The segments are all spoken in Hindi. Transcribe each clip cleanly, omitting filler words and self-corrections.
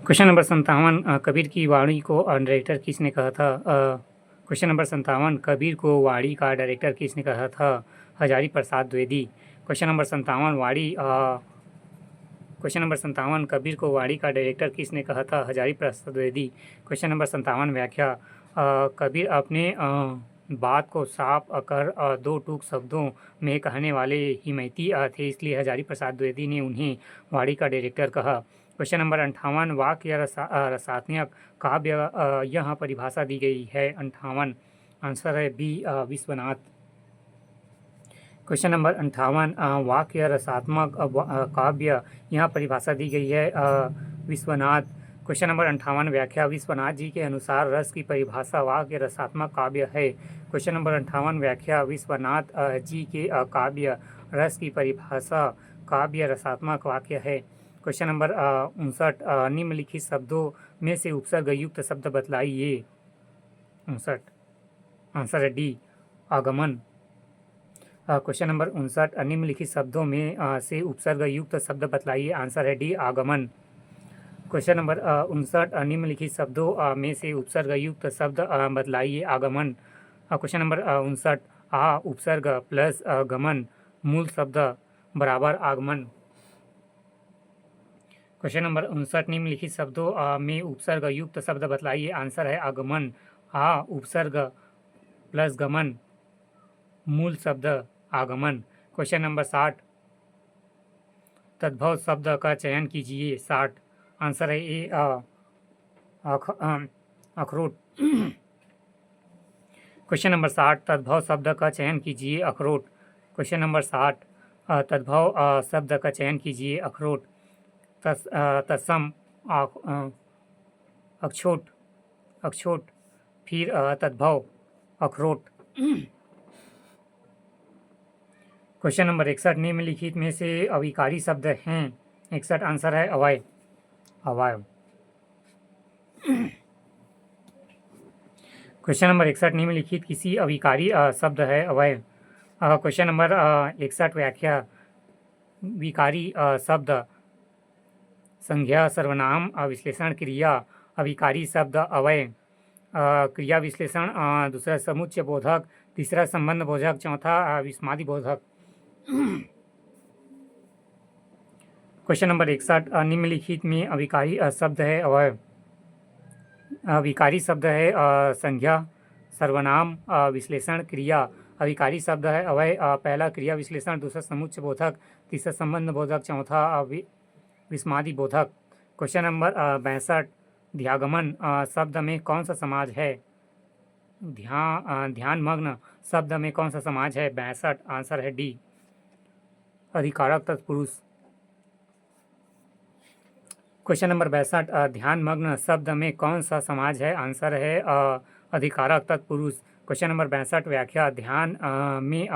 क्वेश्चन नंबर 57 कबीर की वाणी को डायरेक्टर किसने कहा था? क्वेश्चन नंबर 57 कबीर को वाणी का डायरेक्टर किसने कहा था? Hazari Prasad Dwivedi. Question number 57 question number 57 Kabir को वाणी का डायरेक्टर किसने कहा था? हजारी प्रसाद द्विवेदी। क्वेश्चन नंबर 57 व्याख्या कबीर अपने बात को साफ कर दो टूक शब्दों में कहने वाले हिमैती थे, इसलिए हजारी प्रसाद द्विवेदी ने उन्हें वाणी का डायरेक्टर कहा। क्वेश्चन नंबर 58 वाक्य रसात्मक काव्य यह परिभाषा दी गई है 58। आंसर है बी विश्वनाथ। क्वेश्चन नंबर 58 वाक्य रसात्मक काव्य यहाँ परिभाषा दी गई है विश्वनाथ। क्वेश्चन नंबर 58 व्याख्या विश्वनाथ जी के अनुसार रस की परिभाषा वाक्य रसात्मक काव्य है। क्वेश्चन नंबर 58 व्याख्या विश्वनाथ जी के काव्य रस की परिभाषा काव्य रसात्मक वाक्य है। क्वेश्चन नंबर 59 निम्नलिखित शब्दों में से उपसर्ग युक्त शब्द बतलाइए। 59 आंसर है डी आगमन। क्वेश्चन नंबर 59 निम्नलिखित शब्दों में से उपसर्ग युक्त शब्द बतलाइए। आंसर है डी आगमन। क्वेश्चन नंबर 59 निम्नलिखित शब्दों में से उपसर्ग युक्त शब्द बतलाइए। आगमन। क्वेश्चन नंबर 59 उपसर्ग प्लस गमन मूल शब्द बराबर आगमन। क्वेश्चन नंबर 59 निम्नलिखित शब्दों में उपसर्ग युक्त शब्द बतलाइए। आंसर है आगमन। उपसर्ग प्लस गमन मूल शब्द आगमन। क्वेश्चन नंबर 60 तद्भव शब्द का चयन कीजिए। 60 आंसर है ए अखरोट। क्वेश्चन नंबर 60 तद्भव शब्द का चयन कीजिए। अखरोट। क्वेश्चन नंबर 60 तद्भव शब्द का चयन कीजिए। अखरोट। तत्सम अक्षोट अक्षोट फिर तद्भव अखरोट। क्वेश्चन नंबर 61 निम्नलिखित में से अविकारी शब्द हैं। 61 आंसर है अवय अवयव। क्वेश्चन नंबर 61 निम्नलिखित किसी अविकारी शब्द है अवयव। क्वेश्चन नंबर 61 व्याख्या विकारी शब्द संज्ञा सर्वनाम विश्लेषण क्रिया अविकारी शब्द अवय क्रिया विश्लेषण दूसरा समुच्चय बोधक तीसरा संबंध बोधक चौथा विस्मादि बोधक। क्वेश्चन नंबर 61 निम्नलिखित में अविकारी शब्द है अवयव। विकारी शब्द है संज्ञा सर्वनाम विश्लेषण क्रिया अविकारी शब्द है अवय पहला क्रिया विश्लेषण दूसरा समुच्चय बोधक तीसरा संबंध बोधक चौथा विस्मादि बोधक। क्वेश्चन नंबर 62 ध्यागमन शब्द में कौन सा समाज है? ध्यानमग्न शब्द में कौन सा समाज है? 62 आंसर है डी अधिकारक तत्पुरुष। क्वेश्चन नंबर 62 ध्यानमग्न शब्द में कौन सा समाज है? आंसर है अधिकारक तत्पुरुष। क्वेश्चन नंबर 62 व्याख्या ध्यान में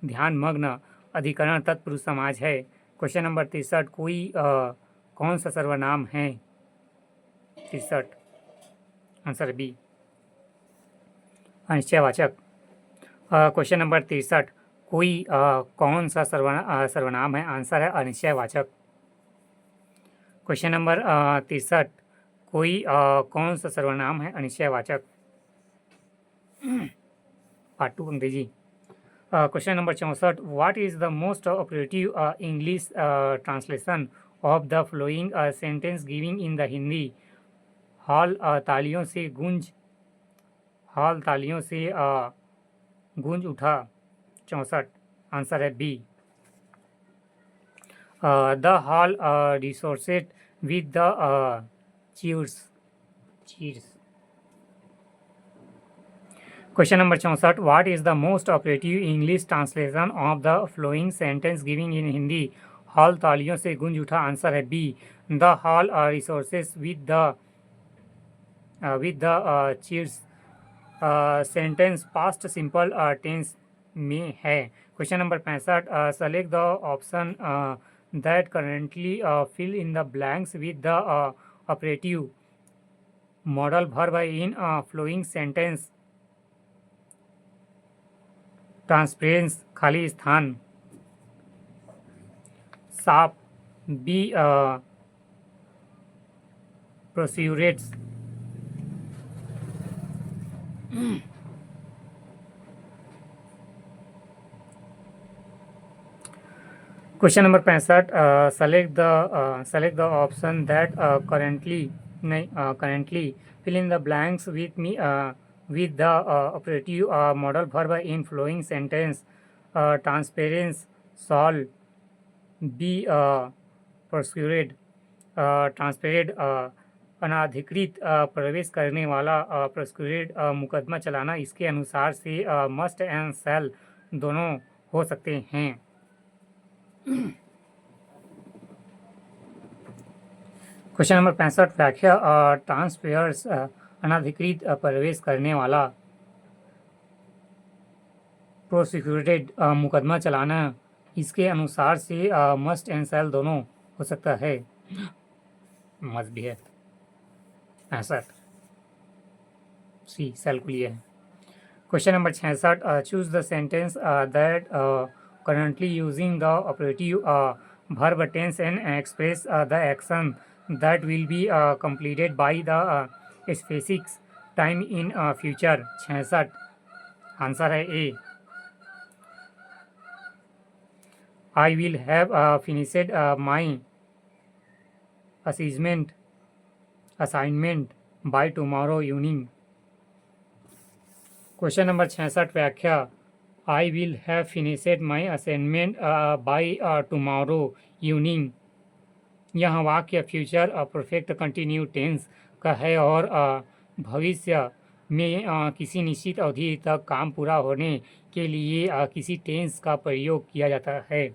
ध्यानमग्न अधिकरण तत्पुरुष समाज है। क्वेश्चन नंबर 63 कोई कौन सा सर्वनाम है? 63 आंसर बी अनिश्चयवाचक। क्वेश्चन नंबर 63 कोई कौन सा सर्वनाम है? आंसर है अनिश्चयवाचक। क्वेश्चन नंबर 63 कोई कौन सा सर्वनाम है? अनिश्चयवाचक। Part 2 Angrezi. Question number 64 what is the most operative English translation of the following sentence giving in the Hindi? Hall तालियों से गूंज उठा। 64 आंसर है B the hall resounded with the cheers. Question number 64 what is the most operative English translation of the following sentence giving in Hindi? Hall तालियों से गूंज उठा। आंसर है B the hall resounds with the cheers. Sentence past simple tense में है। Question number 65 select the option that correctly fill in the blanks with the operative modal verb in following sentence. Trespassers खाली स्थान साफ be prosecuted. Question number 65, select the option that correctly fill in the blanks with the operative modal verb in following sentence. Trespassers, solve, be persecuted, trespassed, अनाधिकृत प्रवेश करने वाला, प्रस्क्यूरेड मुकदमा चलाना। इसके अनुसार से मस्ट एंड शैल दोनों हो सकते हैं। क्वेश्चन नंबर 65, व्याख्या ट्रांसपेयर्स, अनाधिकृत प्रवेश करने वाला, प्रोसिक्यूटेड मुकदमा चलाना। इसके अनुसार से मस्ट एंड शैल दोनों हो सकता है। मस्ट भी है। 65 सी शैल को लिए है। Question number 66, choose the sentence that currently using the operative verb tense and express the action that will be completed by the specific time in future। 66 answer है ए। I will have finished my assignment by tomorrow evening। Question number 66, व्याख्या I will have finished my assignment by tomorrow evening। यह वाक्य फ्यूचर परफेक्ट कंटिन्यू टेंस का है और भविष्य में किसी निश्चित अवधि तक काम पूरा होने के लिए किसी टेंस का प्रयोग किया जाता है।